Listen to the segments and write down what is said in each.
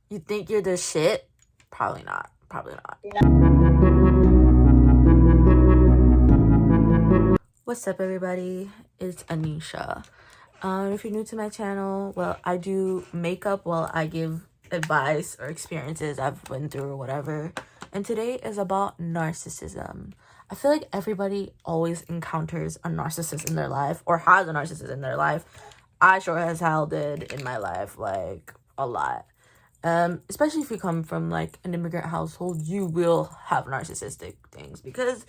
You think you're the shit? Probably not. Probably not. What's up, everybody? It's Anisha. If you're new to my channel, well, I do makeup while I give advice or experiences I've been through or whatever. And today is about narcissism. I feel like everybody always encounters a narcissist in their life or has a narcissist in their life. I sure as hell did in my life, like a lot. Especially if you come from like an immigrant household, you will have narcissistic things because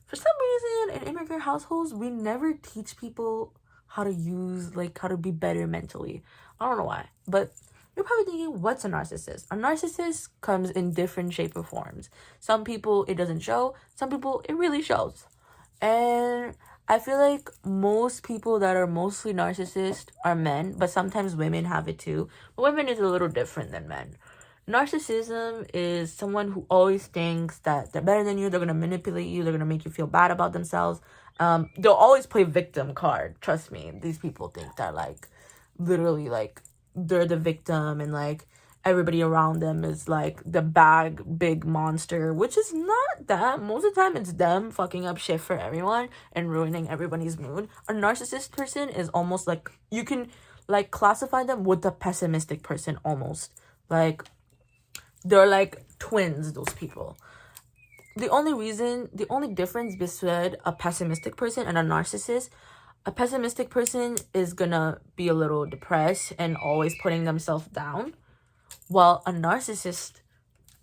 for some reason in immigrant households we never teach people how to use, like, how to be better mentally. I don't know why, but you're probably thinking, what's a narcissist? A narcissist comes in different shape or forms. Some people it doesn't show, some people it really shows. And I feel like most people that are mostly narcissist are men, but sometimes women have it too. But women is a little different than men. Narcissism is someone who always thinks that they're better than you, they're going to manipulate you, they're going to make you feel bad about themselves. They'll always play victim card. Trust me, these people think that, like, literally, like, they're the victim and, like, everybody around them is, like, the big monster, which is not that. Most of the time, it's them fucking up shit for everyone and ruining everybody's mood. A narcissist person is almost, like, you can, like, classify them with the pessimistic person almost. Like, they're like twins, those people. The only difference between a pessimistic person and a narcissist, a pessimistic person is gonna be a little depressed and always putting themselves down, while a narcissist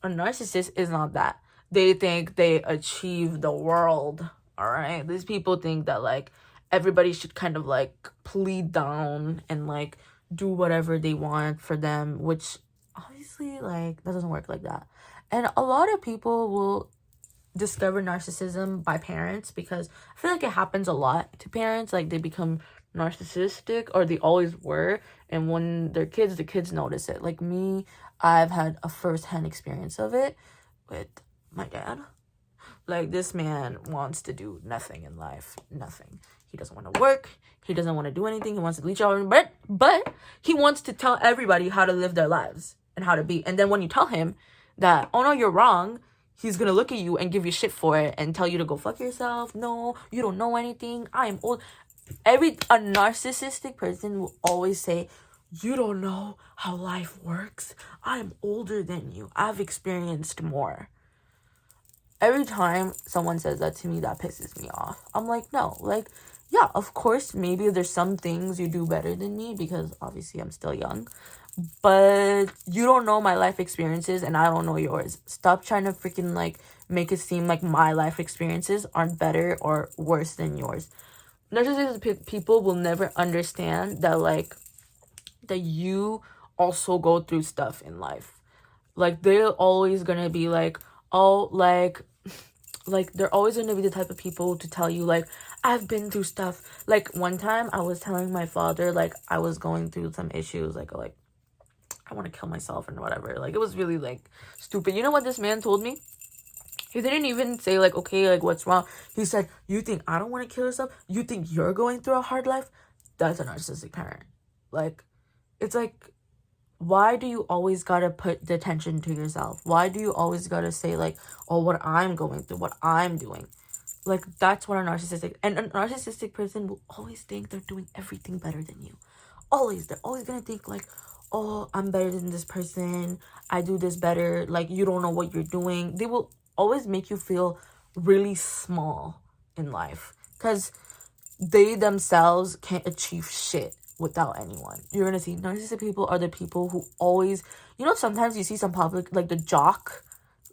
is not that. They think they achieve the world. All right, these people think that, like, everybody should kind of like plead down and like do whatever they want for them, which obviously, like, that doesn't work like that. And a lot of people will discover narcissism by parents, because I feel like it happens a lot to parents. Like, they become narcissistic, or they always were, and when they're kids, the kids notice it. Like me, I've had a first-hand experience of it with my dad. Like, this man wants to do nothing in life. Nothing. He doesn't want to work. He doesn't want to do anything. He wants to leech out, but he wants to tell everybody how to live their lives and how to be. And then when you tell him that, oh no, you're wrong, he's gonna look at you and give you shit for it and tell you to go fuck yourself. No, you don't know anything. I am old. A narcissistic person will always say, you don't know how life works. I'm older than you. I've experienced more. Every time someone says that to me, that pisses me off. I'm like, no, like, yeah, of course, maybe there's some things you do better than me because obviously I'm still young, but you don't know my life experiences and I don't know yours. Stop trying to freaking, like, make it seem like my life experiences aren't better or worse than yours. Narcissistic people will never understand that, like, that you also go through stuff in life. Like, they're always gonna be like, oh, like they're always gonna be the type of people to tell you, like, I've been through stuff. Like, one time I was telling my father, like, I was going through some issues, like I want to kill myself and whatever. Like, it was really, like, stupid. You know what this man told me? He didn't even say, like, okay, like, what's wrong? He said, you think I don't want to kill yourself? You think you're going through a hard life? That's a narcissistic parent. Like, it's like, why do you always gotta put the attention to yourself? Why do you always gotta say, like, oh, what I'm going through, what I'm doing? Like, that's what a narcissistic person will always think they're doing everything better than you. Always. They're always gonna think, like, oh, I'm better than this person. I do this better. Like, you don't know what you're doing. They will always make you feel really small in life because they themselves can't achieve shit without anyone. You're gonna see narcissistic people are the people who always, you know, sometimes you see some public, like the jock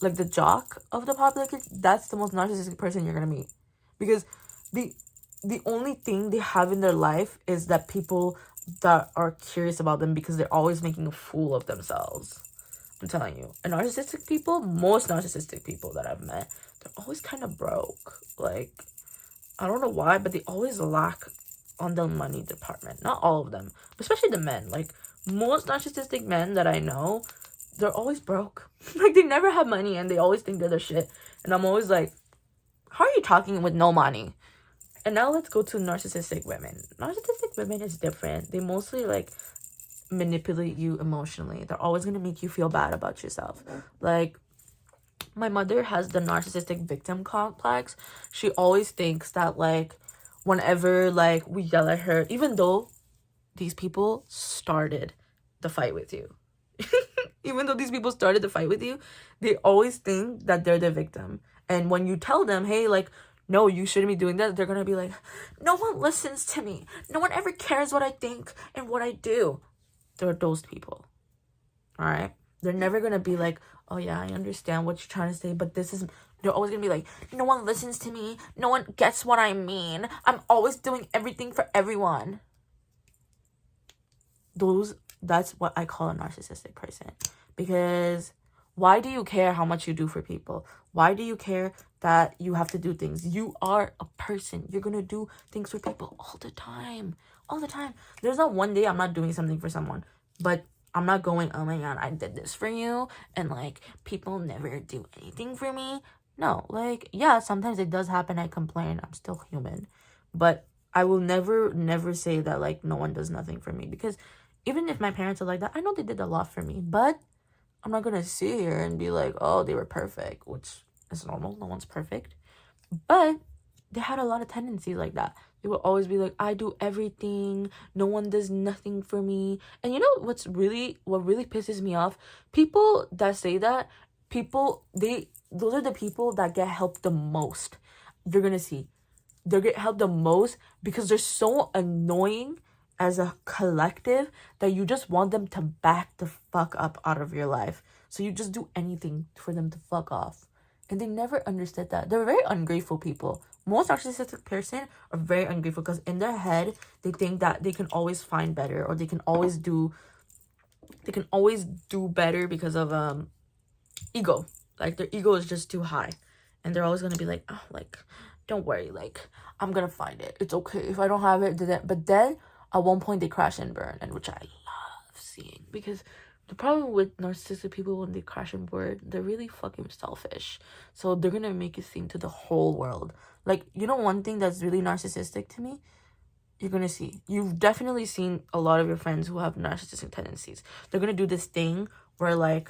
of the public, that's the most narcissistic person you're gonna meet, because the only thing they have in their life is that people that are curious about them, because they're always making a fool of themselves. I'm telling you, most narcissistic people that I've met, they're always kind of broke. Like, I don't know why, but they always lack on the money department. Not all of them, especially the men. Like, most narcissistic men that I know, they're always broke. Like, they never have money and they always think they're their shit. And I'm always like, how are you talking with no money? And now let's go to narcissistic women. Narcissistic women is different. They mostly, like, manipulate you emotionally. They're always going to make you feel bad about yourself. Like, my mother has the narcissistic victim complex. She always thinks that, like, whenever, like, we yell at her, even though these people started the fight with you, even though these people started the fight with you, they always think that they're the victim. And when you tell them, hey, like, no, you shouldn't be doing that, they're gonna be like, no one listens to me. No one ever cares what I think and what I do. They're those people. All right? They're never gonna be like, oh yeah, I understand what you're trying to say, but this is... They're always gonna be like, no one listens to me. No one gets what I mean. I'm always doing everything for everyone. That's what I call a narcissistic person. Because why do you care how much you do for people? Why do you care that you have to do things? You are a person. You're gonna do things for people all the time. All the time. There's not one day I'm not doing something for someone. But I'm not going, oh my god, I did this for you. And, like, people never do anything for me. No, like, yeah, sometimes it does happen. I complain. I'm still human. But I will never say that, like, no one does nothing for me. Because even if my parents are like that, I know they did a lot for me. But I'm not going to sit here and be like, oh, they were perfect, which is normal. No one's perfect. But they had a lot of tendencies like that. They would always be like, I do everything. No one does nothing for me. And you know what really pisses me off? People that say that, those are the people that get helped the most. You're going to see. They get helped the most because they're so annoying as a collective that you just want them to back the fuck up out of your life. So you just do anything for them to fuck off. And they never understood that. They're very ungrateful people. Most narcissistic person are very ungrateful because in their head, they think that they can always find better, or they can always do better because of ego. Like, their ego is just too high. And they're always going to be like, oh, like, don't worry, like, I'm going to find it. It's okay. If I don't have it, but then at one point they crash and burn, and which I love seeing. Because the problem with narcissistic people, when they crash and burn, they're really fucking selfish. So they're going to make it seem to the whole world. Like, you know, one thing that's really narcissistic to me, you're going to see. You've definitely seen a lot of your friends who have narcissistic tendencies. They're going to do this thing where, like,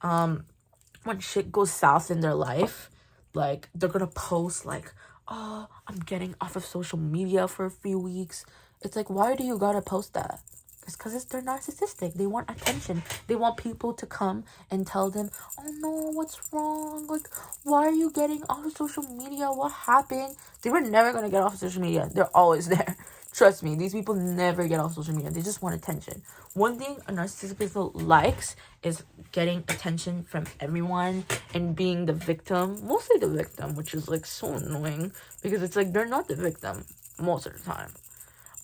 when shit goes south in their life, like, they're going to post, like, oh, I'm getting off of social media for a few weeks. It's like, why do you gotta post that? It's because they're narcissistic. They want attention. They want people to come and tell them, oh no, what's wrong? Like, why are you getting off of social media? What happened? They were never going to get off of social media. They're always there. Trust me, these people never get off social media. They just want attention. One thing a narcissistic person likes is getting attention from everyone and being the victim. Mostly the victim, which is, like, so annoying. Because it's like, they're not the victim most of the time.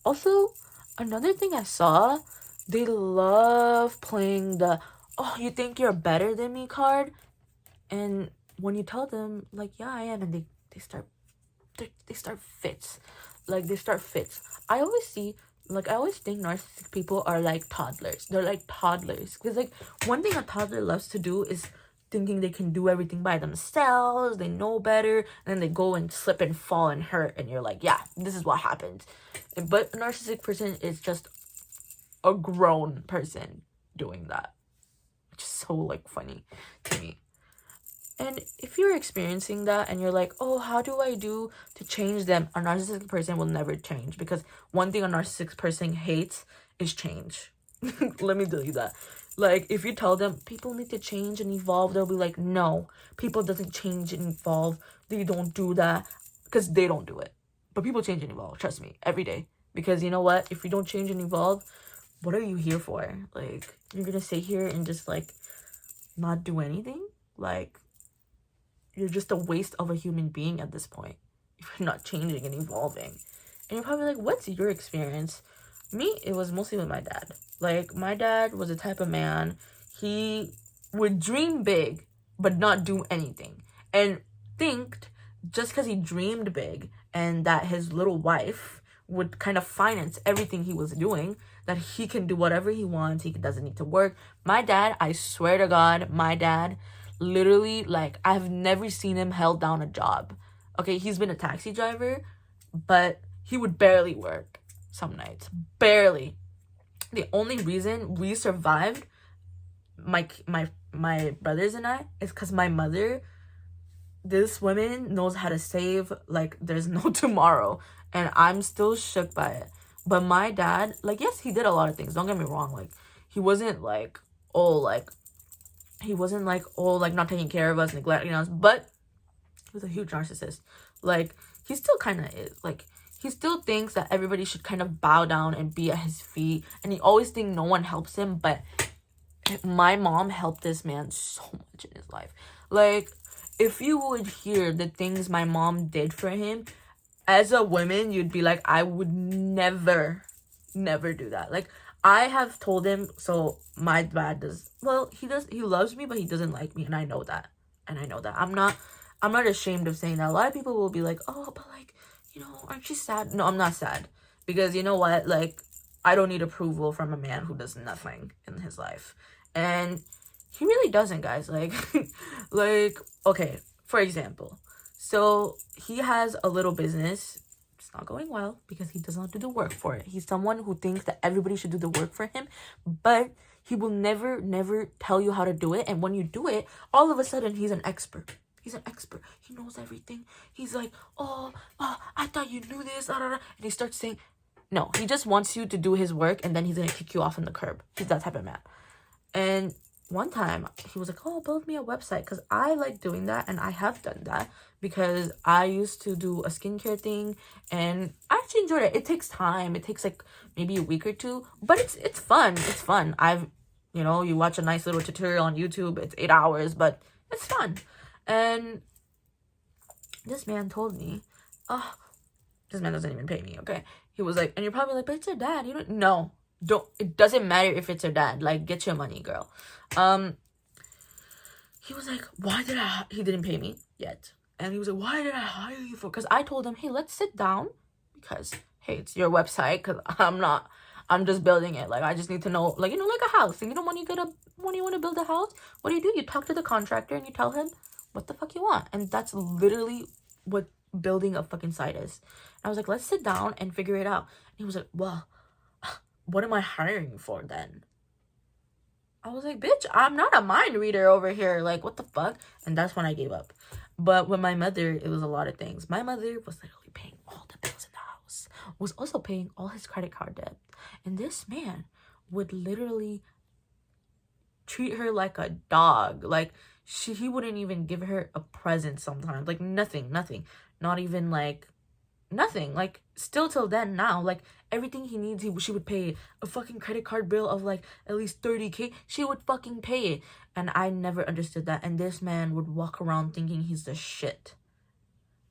Also, another thing I saw, they love playing the, oh, you think you're better than me card? And when you tell them, like, yeah, I am, and they start fits. Like, they start fits. I always think narcissistic people are like toddlers. They're like toddlers. Because, like, one thing a toddler loves to do is thinking they can do everything by themselves, they know better, and then they go and slip and fall and hurt, and you're like, yeah, this is what happens. But a narcissistic person is just a grown person doing that, which is so, like, funny to me. And if you're experiencing that and you're like, oh, how do I do to change them? A narcissistic person will never change, because one thing a narcissistic person hates is change. Let me tell you that. Like, if you tell them people need to change and evolve, they'll be like, no, people doesn't change and evolve. They don't do that, because they don't do it. But people change and evolve, trust me, every day. Because you know what? If you don't change and evolve, what are you here for? Like, you're going to sit here and just, like, not do anything? Like, you're just a waste of a human being at this point if you're not changing and evolving. And you're probably like, what's your experience? Me, it was mostly with my dad. Like, my dad was the type of man, he would dream big, but not do anything. And think, just because he dreamed big and that his little wife would kind of finance everything he was doing, that he can do whatever he wants, he doesn't need to work. My dad, I swear to God, my dad, literally, like, I've never seen him held down a job. Okay, he's been a taxi driver, but he would barely work some nights. Barely. the only reason we survived, my brothers and I, is because my mother, this woman knows how to save like there's no tomorrow, and I'm still shook by it. But my dad, like, yes, he did a lot of things, don't get me wrong. Like, he wasn't like, oh, like, not taking care of us, neglecting us, but he was a huge narcissist. Like, he still kind of is. Like, he still thinks that everybody should kind of bow down and be at his feet, and he always thinks no one helps him. But my mom helped this man so much in his life. Like, if you would hear the things my mom did for him, as a woman, you'd be like, I would never do that. Like, I have told him, so my dad does, well, he loves me, but he doesn't like me, and I know that. I'm not ashamed of saying that. A lot of people will be like, oh, but like, you know, aren't you sad? No, I'm not sad. Because you know what? Like, I don't need approval from a man who does nothing in his life. And he really doesn't, guys. Like, like, okay, for example, so he has a little business. It's not going well because he does not do the work for it. He's someone who thinks that everybody should do the work for him, but he will never tell you how to do it. And when you do it, all of a sudden, he's an expert. He's an expert. He knows everything. He's like, oh, I thought you knew this. And he starts saying, no, he just wants you to do his work, and then he's going to kick you off on the curb. He's that type of man. And one time, he was like, oh, build me a website. Because I like doing that, and I have done that. Because I used to do a skincare thing, and I actually enjoyed it. It takes time. It takes, like, maybe a week or two. But it's fun. It's fun. You know, you watch a nice little tutorial on YouTube. It's 8 hours, but it's fun. And this man told me, oh, this man doesn't even pay me, okay? He was like, and you're probably like, but it's your dad. You don't, it doesn't matter if it's your dad. Like, get your money, girl. He was like, he didn't pay me yet. And he was like, why did I hire you for? Because I told him, hey, let's sit down. Because, hey, it's your website. Because I'm just building it. Like, I just need to know, like, you know, like a house. And you know, when you want to build a house, what do? You talk to the contractor and you tell him what the fuck you want. And that's literally what building a fucking site is. And I was like, let's sit down and figure it out. And he was like, well, what am I hiring for then? I was like, bitch, I'm not a mind reader over here. Like, what the fuck? And that's when I gave up. But with my mother, it was a lot of things. My mother was literally paying all the bills in the house, was also paying all his credit card debt. And this man would literally treat her like a dog. Like, he wouldn't even give her a present sometimes. Like, nothing. Not even, like, nothing. Like, still till then now, like, everything he needs, she would pay. A fucking credit card bill of, like, at least 30K, she would fucking pay it. And I never understood that. And this man would walk around thinking he's the shit.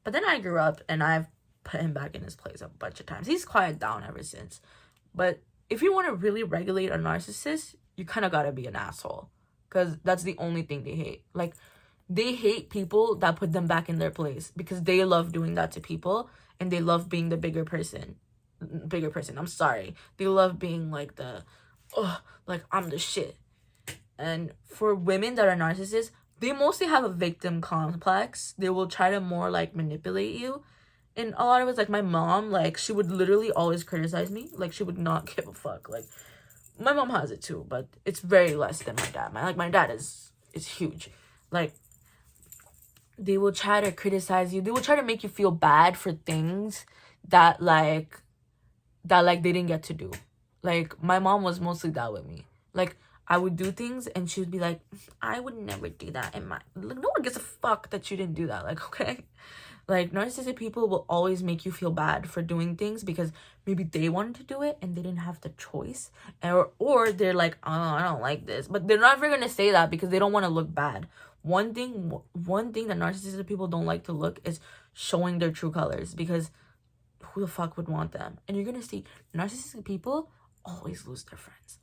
But then I grew up, and I've put him back in his place a bunch of times. He's quieted down ever since. But if you want to really regulate a narcissist, you kind of gotta be an asshole. Because that's the only thing they hate. Like, they hate people that put them back in their place. Because they love doing that to people. And they love being the bigger person. I'm sorry. They love being like like, I'm the shit. And for women that are narcissists, they mostly have a victim complex. They will try to more, like, manipulate you. And a lot of it's, like, my mom, like, she would literally always criticize me. Like, she would not give a fuck. Like, my mom has it too, but it's very less than my dad. My dad is huge. Like, they will try to criticize you. They will try to make you feel bad for things that they didn't get to do. Like, my mom was mostly that with me. Like, I would do things and she would be like, I would never do that. And like, no one gives a fuck that you didn't do that. Like, okay. Like, narcissistic people will always make you feel bad for doing things because maybe they wanted to do it and they didn't have the choice. Or they're like, oh, I don't like this. But they're never going to say that because they don't want to look bad. One thing that narcissistic people don't like to look is showing their true colors, because who the fuck would want them? And you're going to see narcissistic people always lose their friends.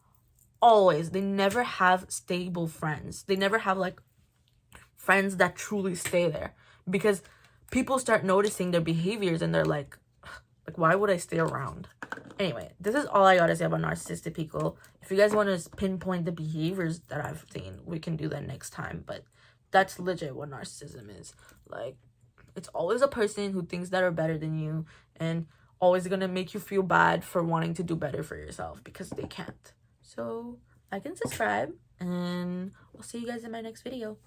Always. They never have stable friends. They never have, like, friends that truly stay there, because people start noticing their behaviors and they're like, why would I stay around? Anyway, this is all I gotta say about narcissistic people. If you guys want to pinpoint the behaviors that I've seen, we can do that next time. But that's legit what narcissism is. Like, it's always a person who thinks that are better than you, and always gonna make you feel bad for wanting to do better for yourself, because they can't. So like and subscribe, and I'll see you guys in my next video.